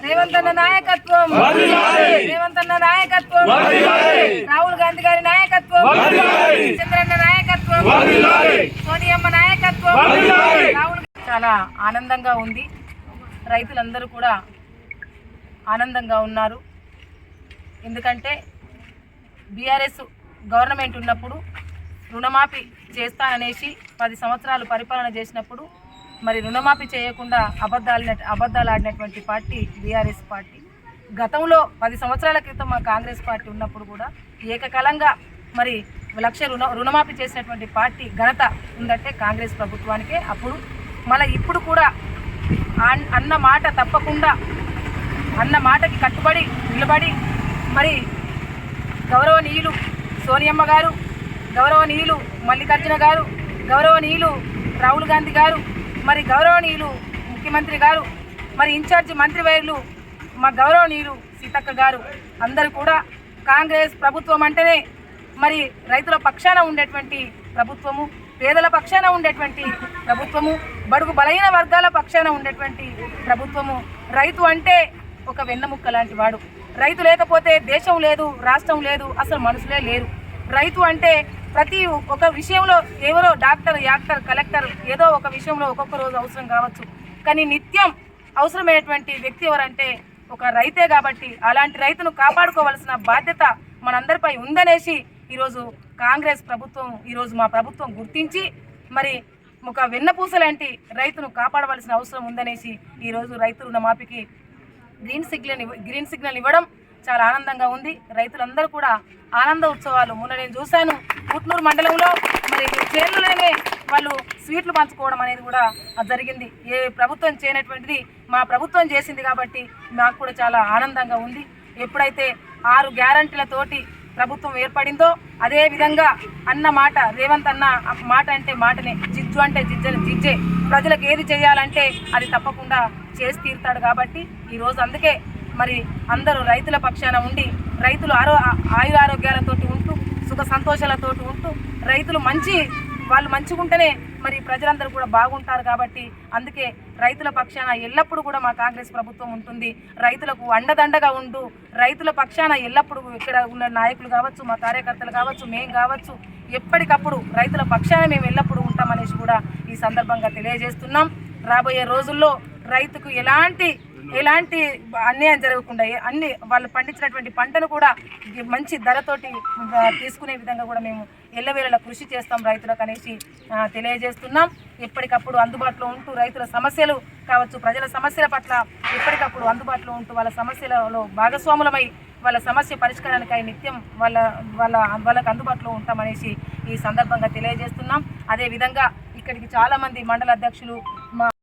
రేవంత్ అన్న నాయకత్వం, రేవంత్ అన్న నాయకత్వం, రాహుల్ గాంధీ గారి నాయకత్వం, చంద్రన్న నాయకత్వం, సోనియమ్మ నాయకత్వం. చాలా ఆనందంగా ఉంది. రైతులందరూ కూడా ఆనందంగా ఉన్నారు. ఎందుకంటే బీఆర్ఎస్ గవర్నమెంట్ ఉన్నప్పుడు రుణమాఫీ చేస్తాననేసి 10 సంవత్సరాలు పరిపాలన చేసినప్పుడు మరి రుణమాఫీ చేయకుండా అబద్ధాలు ఆడినటువంటి పార్టీ బీఆర్ఎస్ పార్టీ. గతంలో 10 సంవత్సరాల క్రితం మా కాంగ్రెస్ పార్టీ ఉన్నప్పుడు కూడా ఏకకాలంగా మరి 1 లక్ష రుణమాఫీ చేసినటువంటి పార్టీ ఘనత ఉందంటే కాంగ్రెస్ ప్రభుత్వానికే. అప్పుడు మళ్ళీ ఇప్పుడు కూడా అన్న మాట తప్పకుండా అన్న మాటకి కట్టుబడి నిలబడి మరి గౌరవనీయులు సోనియమ్మ గారు, గౌరవనీయులు మల్లికార్జున గారు, గౌరవనీయులు రాహుల్ గాంధీ గారు, మరి గౌరవనీయులు ముఖ్యమంత్రి గారు, మరి ఇన్ఛార్జి మంత్రివర్యులు మా గౌరవనీయులు సీతక్క గారు అందరూ కూడా కాంగ్రెస్ ప్రభుత్వం అంటేనే మరి రైతుల పక్షాన ఉండేటువంటి ప్రభుత్వము, పేదల పక్షాన ఉండేటువంటి ప్రభుత్వము, బడుగు బలహీన వర్గాల పక్షాన ఉండేటువంటి ప్రభుత్వము. రైతు అంటే ఒక వెన్నముక్క లాంటి వాడు. రైతు లేకపోతే దేశం లేదు, రాష్ట్రం లేదు, అసలు మనుషులే లేరు. రైతు అంటే ప్రతి ఒక్క విషయంలో ఎవరో డాక్టర్, యాక్టర్, కలెక్టర్ ఏదో ఒక విషయంలో ఒక్కొక్క రోజు అవసరం కావచ్చు, కానీ నిత్యం అవసరమైనటువంటి వ్యక్తి ఎవరంటే ఒక రైతే. కాబట్టి అలాంటి రైతును కాపాడుకోవాల్సిన బాధ్యత మనందరిపై ఉందనేసి ఈరోజు కాంగ్రెస్ ప్రభుత్వం, ఈరోజు మా ప్రభుత్వం గుర్తించి మరి ఒక వెన్నపూసలాంటి రైతును కాపాడవలసిన అవసరం ఉందనేసి ఈరోజు రైతు రుణమాఫీకి గ్రీన్ సిగ్నల్ ఇవ్వడం చాలా ఆనందంగా ఉంది. రైతులందరూ కూడా ఆనంద ఉత్సవాలు. మొన్న నేను చూశాను పుట్నూరు మండలంలో మరి చేనులోనే వాళ్ళు స్వీట్లు పంచుకోవడం అనేది కూడా జరిగింది. ఏ ప్రభుత్వం చేయనటువంటిది మా ప్రభుత్వం చేసింది కాబట్టి మాకు కూడా చాలా ఆనందంగా ఉంది. ఎప్పుడైతే 6 గ్యారంటీలతోటి ప్రభుత్వం ఏర్పడిందో అదే విధంగా అన్న మాట, రేవంత్ అన్న మాట అంటే మాటనే, జిజ్జు అంటే జిజ్జే. ప్రజలకు ఏది చేయాలంటే అది తప్పకుండా చేసి తీరుతాడు. కాబట్టి ఈరోజు అందుకే మరి అందరూ రైతుల పక్షాన ఉండి రైతులు ఆయురారోగ్యాలతోటి ఉంటూ సుఖ సంతోషాలతోటి ఉంటూ రైతులు వాళ్ళు మంచిగా ఉంటేనే మరి ప్రజలందరూ కూడా బాగుంటారు. కాబట్టి అందుకే రైతుల పక్షాన ఎల్లప్పుడూ కూడా మా కాంగ్రెస్ ప్రభుత్వం ఉంటుంది. రైతులకు అండదండగా ఉంటూ రైతుల పక్షాన ఎల్లప్పుడూ ఇక్కడ ఉన్న నాయకులు కావచ్చు, మా కార్యకర్తలు కావచ్చు, మేము కావచ్చు, ఎప్పటికప్పుడు రైతుల పక్షాన మేము ఎల్లప్పుడూ ఉంటామనేసి కూడా ఈ సందర్భంగా తెలియజేస్తున్నాం. రాబోయే రోజుల్లో రైతుకు ఎలాంటి అన్యాయం జరగకుండా అన్ని వాళ్ళు పండించినటువంటి పంటను కూడా మంచి ధరతోటి తీసుకునే విధంగా కూడా మేము ఎల్లవేళలా కృషి చేస్తాం రైతులకు అనేసి తెలియజేస్తున్నాం. ఎప్పటికప్పుడు అందుబాటులో ఉంటూ రైతుల సమస్యలు కావచ్చు, ప్రజల సమస్యల పట్ల ఎప్పటికప్పుడు అందుబాటులో ఉంటూ వాళ్ళ సమస్యలలో భాగస్వాములమై వాళ్ళ సమస్య పరిష్కారానికై నిత్యం వాళ్ళకు అందుబాటులో ఉంటామనేసి ఈ సందర్భంగా తెలియజేస్తున్నాం. అదేవిధంగా ఇక్కడికి చాలామంది మండల అధ్యక్షులు, మా